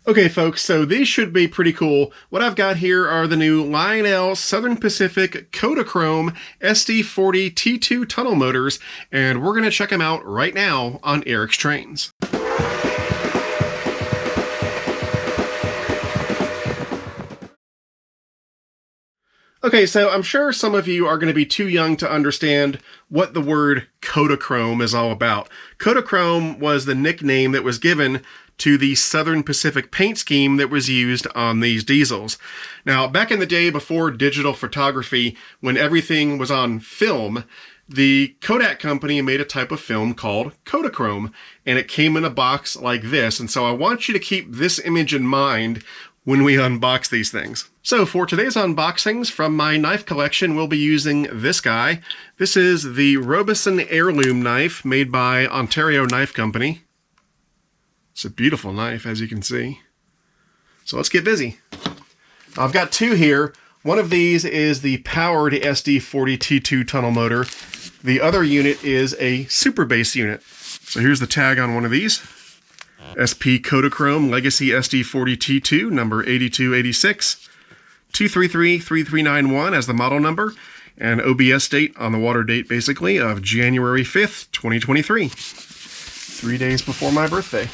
Okay folks, so these should be pretty cool. What I've got here are the new Lionel Southern Pacific KodaChrome SD40T-2 tunnel motors, and we're going to check them out right now on Eric's Trains. Okay, so I'm sure some of you are going to be too young to understand what the word KodaChrome is all about. KodaChrome was the nickname that was given to the Southern Pacific paint scheme that was used on these diesels. Now, back in the day before digital photography, when everything was on film, the Kodak company made a type of film called KodaChrome, and it came in a box like this. And so I want you to keep this image in mind when we unbox these things. So for today's unboxings from my knife collection, we'll be using this guy. This is the Robeson Heirloom knife made by Ontario Knife Company. It's a beautiful knife, as you can see. So let's get busy. I've got two here. One of these is the powered SD40T-2 tunnel motor. The other unit is a super base unit. So here's the tag on one of these. SP KodaChrome Legacy SD40T2, number 8286. 2333391 as the model number, and OBS date on the water date, basically, of January 5th, 2023. 3 days before my birthday.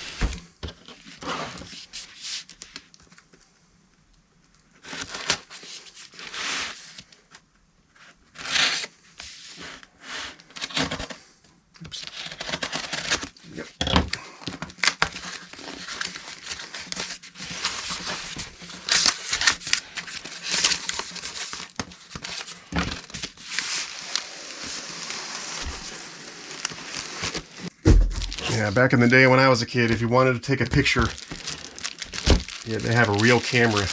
Oops. Yep. Yeah, back in the day when I was a kid, if you wanted to take a picture, you had to have a real camera.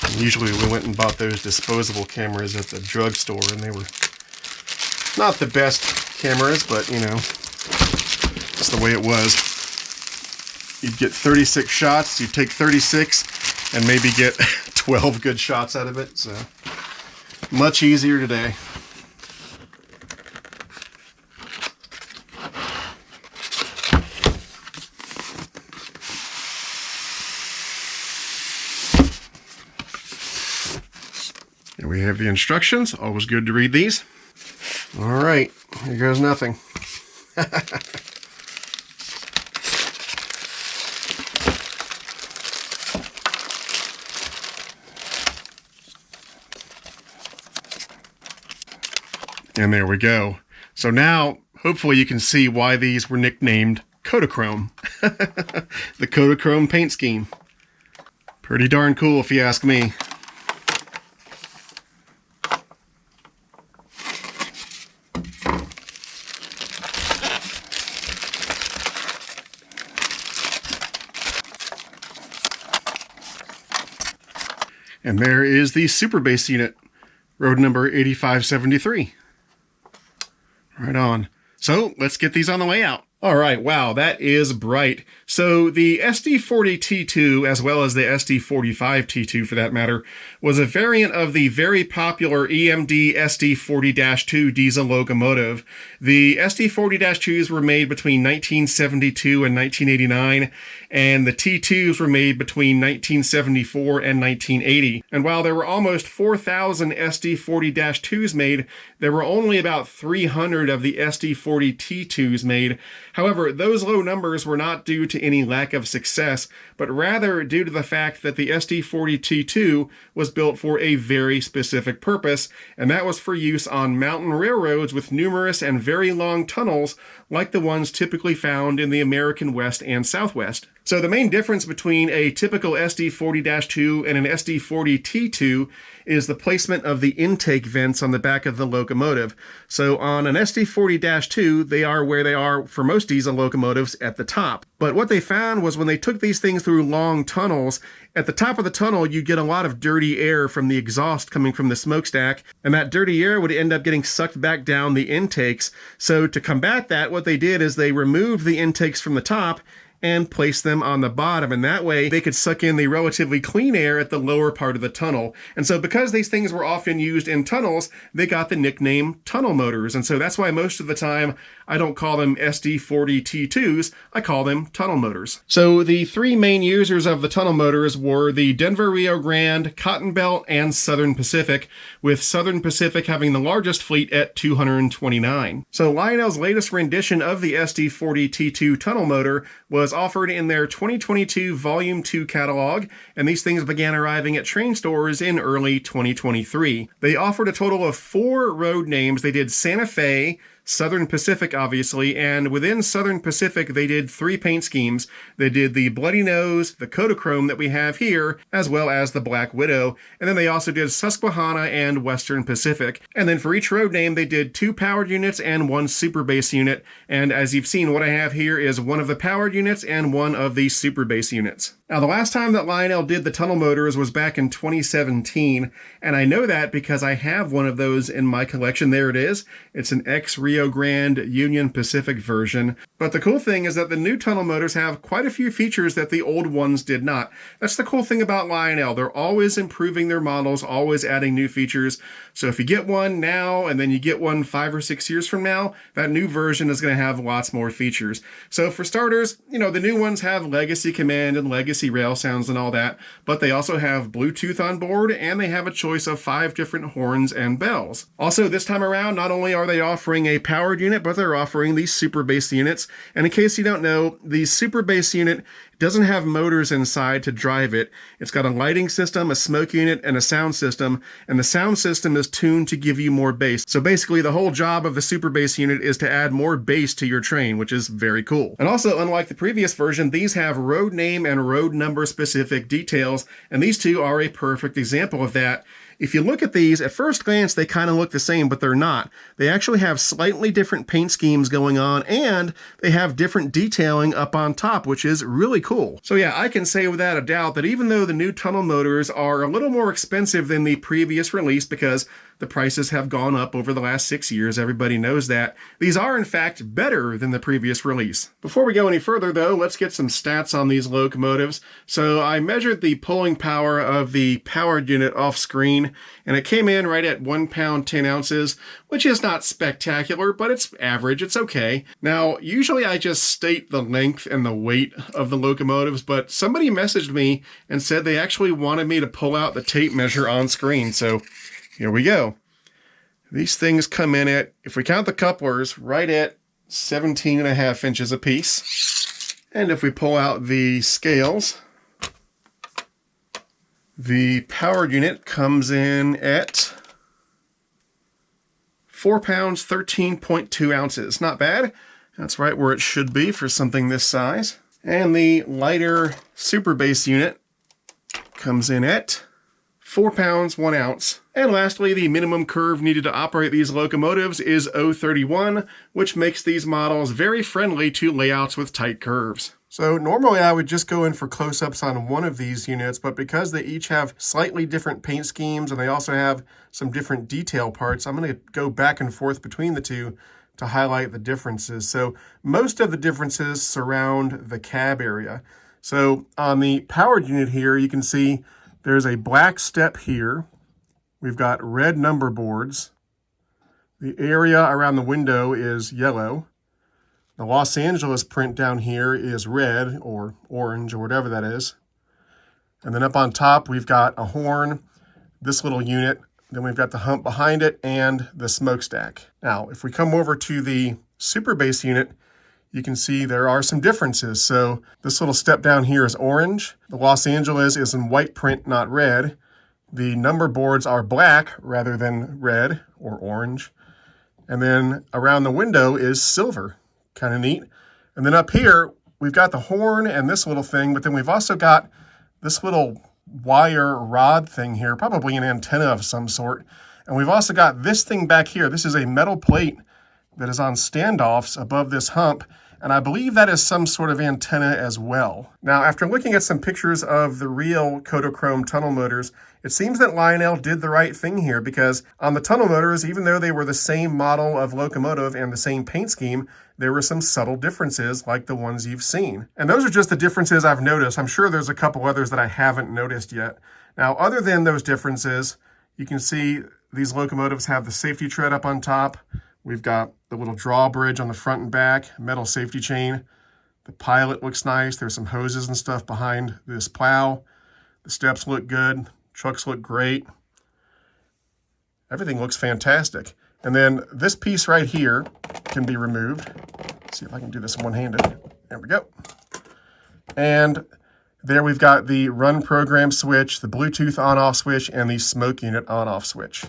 And usually we went and bought those disposable cameras at the drugstore, and they were not the best cameras, but you know, it's the way it was. You'd get 36 shots, you'd take 36, and maybe get 12 good shots out of it, so much easier today. Here we have the instructions. Always good to read these. All right, here goes nothing. And there we go. So now, hopefully you can see why these were nicknamed KodaChrome. The KodaChrome paint scheme. Pretty darn cool if you ask me. And there is the super base unit, road number 8573. Right on. So let's get these on the way out. All right, wow, that is bright. So the SD40T2, as well as the SD45T2 for that matter, was a variant of the very popular EMD SD40-2 diesel locomotive. The SD40-2s were made between 1972 and 1989, and the T2s were made between 1974 and 1980. And while there were almost 4,000 SD40-2s made, there were only about 300 of the SD40T2s made. However, those low numbers were not due to any lack of success, but rather due to the fact that the SD40T2 was built for a very specific purpose, and that was for use on mountain railroads with numerous and very long tunnels like the ones typically found in the American West and Southwest. So the main difference between a typical SD40-2 and an SD40T2 is the placement of the intake vents on the back of the locomotive. So on an SD40-2, they are where they are for most diesel locomotives, at the top. But what they found was when they took these things through long tunnels, at the top of the tunnel you'd get a lot of dirty air from the exhaust coming from the smokestack, and that dirty air would end up getting sucked back down the intakes. So to combat that, what they did is they removed the intakes from the top and place them on the bottom, and that way they could suck in the relatively clean air at the lower part of the tunnel. And so because these things were often used in tunnels, they got the nickname tunnel motors, and so that's why most of the time I don't call them SD40T-2s, I call them tunnel motors. So the three main users of the tunnel motors were the Denver Rio Grande, Cotton Belt, and Southern Pacific, with Southern Pacific having the largest fleet at 229. So Lionel's latest rendition of the SD40T-2 tunnel motor was offered in their 2022 Volume 2 catalog, and these things began arriving at train stores in early 2023. They offered a total of 4 road names. They did Santa Fe, Southern Pacific, obviously, and within Southern Pacific, they did 3 paint schemes. They did the Bloody Nose, the KodaChrome that we have here, as well as the Black Widow, and then they also did Susquehanna and Western Pacific. And then for each road name, they did 2 powered units and 1 super base unit, and as you've seen, what I have here is one of the powered units and one of the super base units. Now, the last time that Lionel did the tunnel motors was back in 2017, and I know that because I have one of those in my collection. There it is. It's an Rio Grande Union Pacific version. But the cool thing is that the new tunnel motors have quite a few features that the old ones did not. That's the cool thing about Lionel. They're always improving their models, always adding new features. So if you get one now and then you get one 5 or 6 years from now, that new version is going to have lots more features. So for starters, the new ones have legacy command and legacy rail sounds and all that, but they also have Bluetooth on board, and they have a choice of 5 different horns and bells. Also, this time around, not only are they offering a powered unit, but they're offering these super bass units. And in case you don't know, the super bass unit doesn't have motors inside to drive it. It's got a lighting system, a smoke unit, and a sound system, and the sound system is tuned to give you more bass. So basically, the whole job of the super bass unit is to add more bass to your train, which is very cool. And also, unlike the previous version, these have road name and road number specific details, and these two are a perfect example of that. If you look at these, at first glance, they kind of look the same, but they're not. They actually have slightly different paint schemes going on, and they have different detailing up on top, which is really cool. So yeah, I can say without a doubt that even though the new tunnel motors are a little more expensive than the previous release, because the prices have gone up over the last 6 years, everybody knows that, these are in fact better than the previous release. Before we go any further though, let's get some stats on these locomotives. So I measured the pulling power of the powered unit off screen, and it came in right at 1 pound 10 ounces, which is not spectacular, but it's average, it's okay. Now, usually I just state the length and the weight of the locomotives, but somebody messaged me and said they actually wanted me to pull out the tape measure on screen, so here we go. These things come in at, if we count the couplers, right at 17.5 inches apiece. And if we pull out the scales, the powered unit comes in at 4 pounds, 13.2 ounces. Not bad. That's right where it should be for something this size. And the lighter super bass unit comes in at 4 pounds, 1 ounce. And lastly, the minimum curve needed to operate these locomotives is 0.31, which makes these models very friendly to layouts with tight curves. So normally I would just go in for close-ups on one of these units, but because they each have slightly different paint schemes and they also have some different detail parts, I'm going to go back and forth between the two to highlight the differences. So most of the differences surround the cab area. So on the powered unit here, you can see there's a black step here. We've got red number boards. The area around the window is yellow. The Los Angeles print down here is red or orange or whatever that is. And then up on top, we've got a horn, this little unit. Then we've got the hump behind it and the smokestack. Now, if we come over to the super bass unit, you can see there are some differences. So this little step down here is orange. The Los Angeles is in white print, not red. The number boards are black rather than red or orange. And then around the window is silver. Kind of neat. And then up here, we've got the horn and this little thing, but then we've also got this little wire rod thing here, probably an antenna of some sort. And we've also got this thing back here. This is a metal plate that is on standoffs above this hump, and I believe that is some sort of antenna as well. Now, after looking at some pictures of the real KodaChrome tunnel motors, it seems that Lionel did the right thing here, because on the tunnel motors, even though they were the same model of locomotive and the same paint scheme, there were some subtle differences like the ones you've seen. And those are just the differences I've noticed. I'm sure there's a couple others that I haven't noticed yet. Now, other than those differences, you can see these locomotives have the safety tread up on top. We've got the little drawbridge on the front and back, metal safety chain. The pilot looks nice. There's some hoses and stuff behind this plow. The steps look good. Trucks look great. Everything looks fantastic. And then this piece right here can be removed. Let's see if I can do this one-handed. There we go. And there we've got the run program switch, the Bluetooth on-off switch, and the smoke unit on-off switch.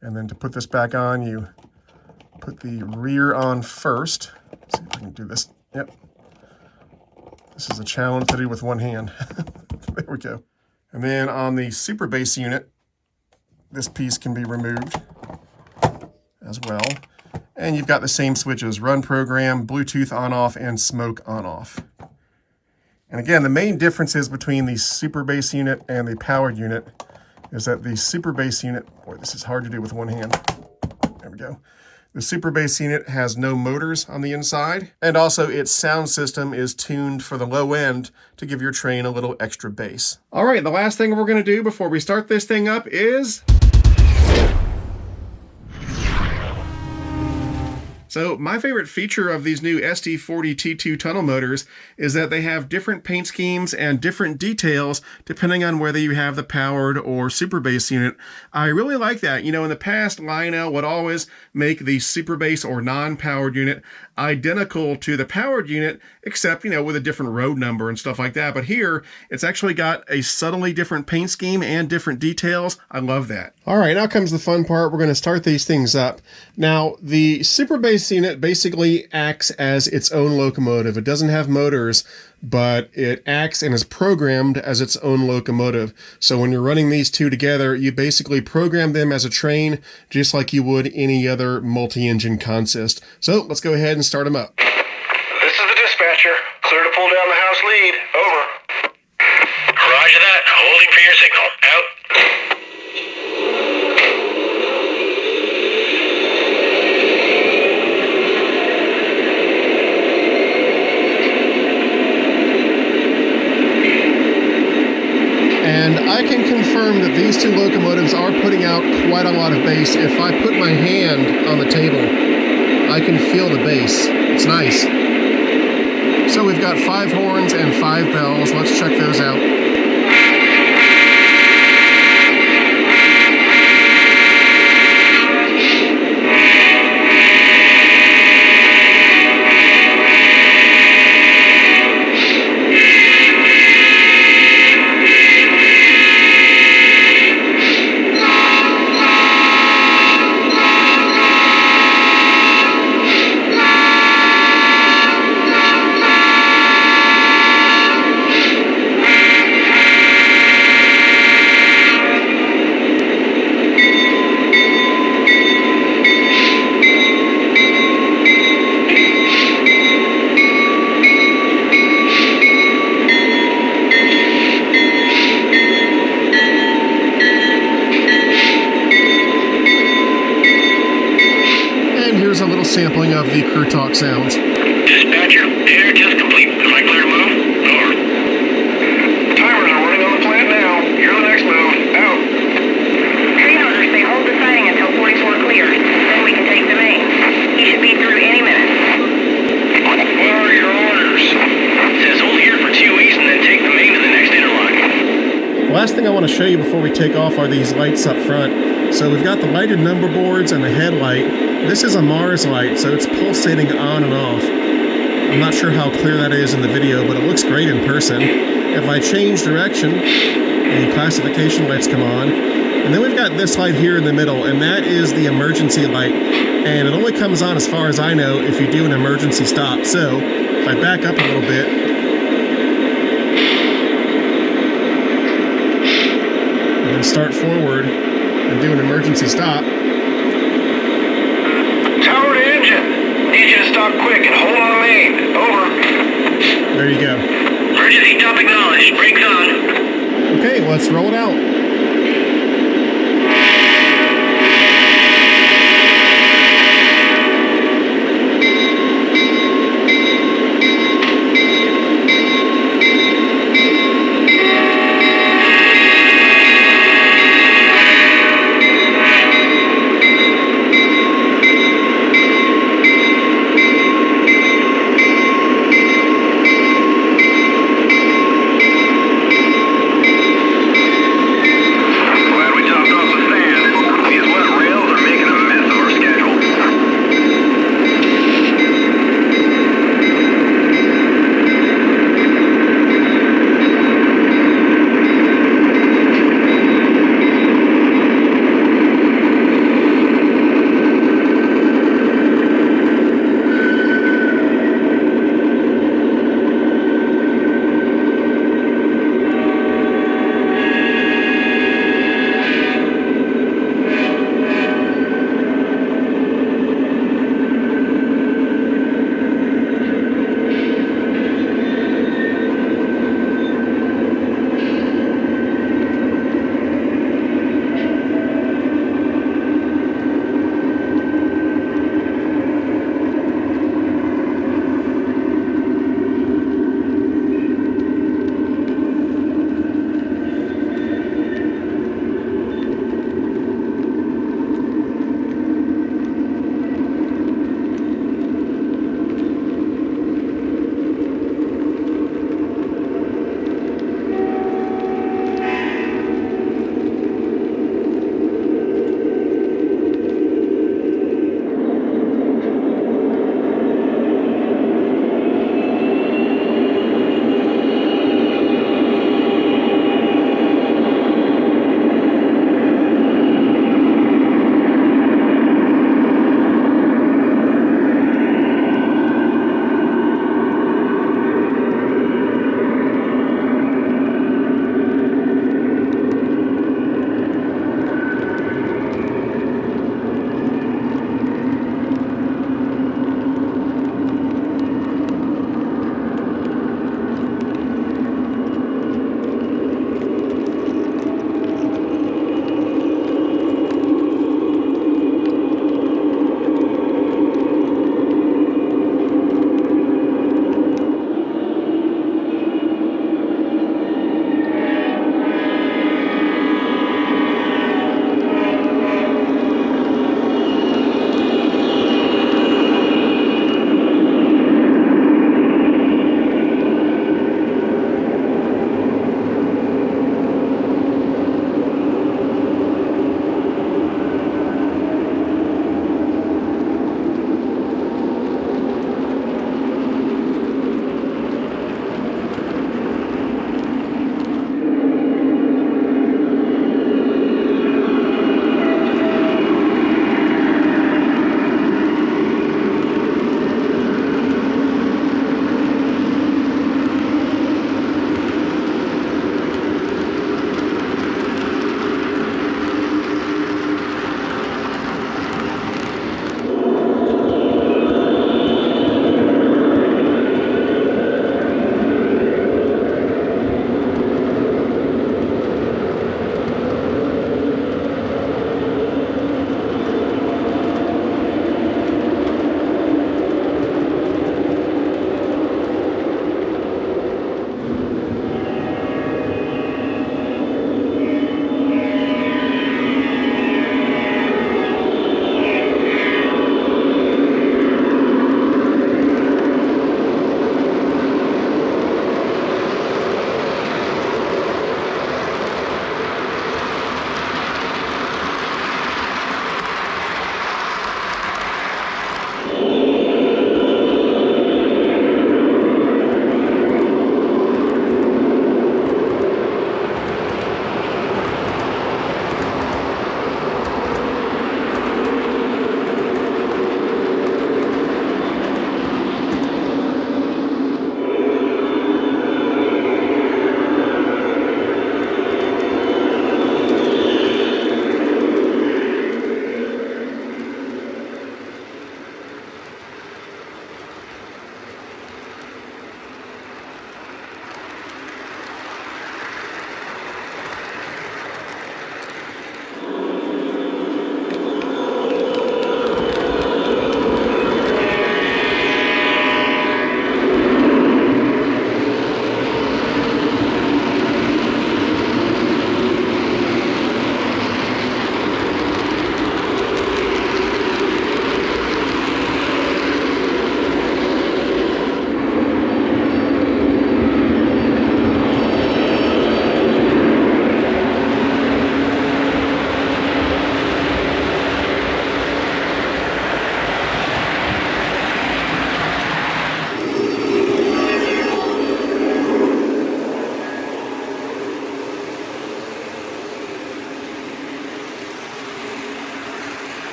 And then to put this back on, you put the rear on first. Let's see if I can do this. Yep. This is a challenge to do with one hand. There we go. And then on the super bass unit, this piece can be removed as well. And you've got the same switches: run program, Bluetooth on-off, and smoke on-off. And again, the main differences between the super bass unit and the powered unit is that the super bass unit, boy, this is hard to do with one hand. There we go. The super bass unit has no motors on the inside, and also its sound system is tuned for the low end to give your train a little extra bass. All right, the last thing we're going to do before we start this thing up is... So my favorite feature of these new SD40T-2 tunnel motors is that they have different paint schemes and different details depending on whether you have the powered or super bass unit. I really like that. You know, in the past, Lionel would always make the super bass or non-powered unit identical to the powered unit, except, you know, with a different road number and stuff like that. But here, it's actually got a subtly different paint scheme and different details. I love that. All right, now comes the fun part. We're going to start these things up. Now, the super bass unit basically acts as its own locomotive. It doesn't have motors, but it acts and is programmed as its own locomotive. So when you're running these two together, you basically program them as a train, just like you would any other multi-engine consist. So let's go ahead and start them up. This is the dispatcher. Clear to pull down the house lead. Over. Roger that. Holding for your signal. Out. And I can confirm that these two locomotives are putting out quite a lot of bass. If I put my hand on the table, I can feel the bass. It's nice. So we've got 5 horns and 5 bells. Let's check those out. Here's a little sampling of the crew talk sounds. Dispatcher, air test complete. Am I clear to move? Over. Timers are running on the plant now. You're the next move. Out. Train orders say hold the siding until 44 clears. Then we can take the main. He should be through any minute. What are your orders? Says hold here for 2 weeks and then take the main to the next interlock. The last thing I want to show you before we take off are these lights up front. So we've got the lighted number boards and the headlight. This is a Mars light, so it's pulsating on and off. I'm not sure how clear that is in the video, but it looks great in person. If I change direction, the classification lights come on. And then we've got this light here in the middle, and that is the emergency light. And it only comes on, as far as I know, if you do an emergency stop. So if I back up a little bit, and then start forward and do an emergency stop. Tower to engine. Need you to stop quick and hold on the main. Emergency top acknowledged. Brakes on. Okay, let's roll it out.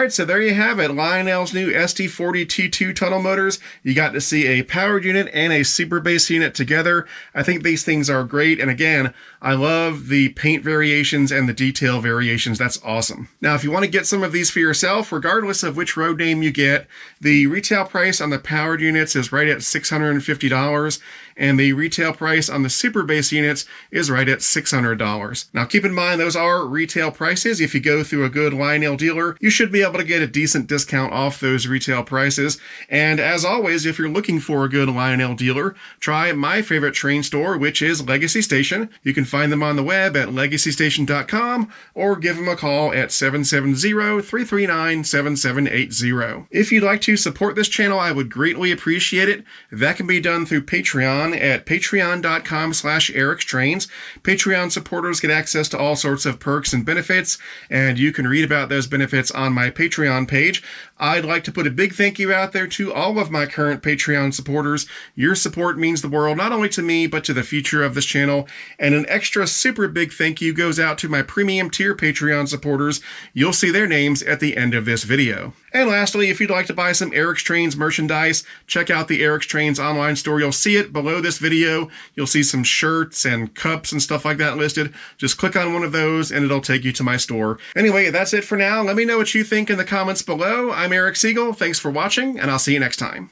right, so there you have it. Lionel's new SD40T-2 tunnel motors. You got to see a powered unit and a super base unit together. I think these things are great. And again, I love the paint variations and the detail variations. That's awesome. Now, if you want to get some of these for yourself, regardless of which road name you get, the retail price on the powered units is right at $650, and the retail price on the super base units is right at $600. Now, keep in mind, those are retail prices. If you go through a good Lionel dealer, you should be able to get a decent discount off those retail prices. And as always, if you're looking for a good Lionel dealer, try my favorite train store, which is Legacy Station. You can find them on the web at legacystation.com or give them a call at 770-339-7780. If you'd like to support this channel, I would greatly appreciate it. That can be done through Patreon at patreon.com/ericstrains. Patreon supporters get access to all sorts of perks and benefits, and you can read about those benefits on my Patreon page. I'd like to put a big thank you out there to all of my current Patreon supporters. Your support means the world, not only to me, but to the future of this channel. And an extra super big thank you goes out to my premium tier Patreon supporters. You'll see their names at the end of this video. And lastly, if you'd like to buy some Eric's Trains merchandise, check out the Eric's Trains online store. You'll see it below this video. You'll see some shirts and cups and stuff like that listed. Just click on one of those and it'll take you to my store. Anyway, that's it for now. Let me know what you think in the comments below. I'm Eric Siegel. Thanks for watching, and I'll see you next time.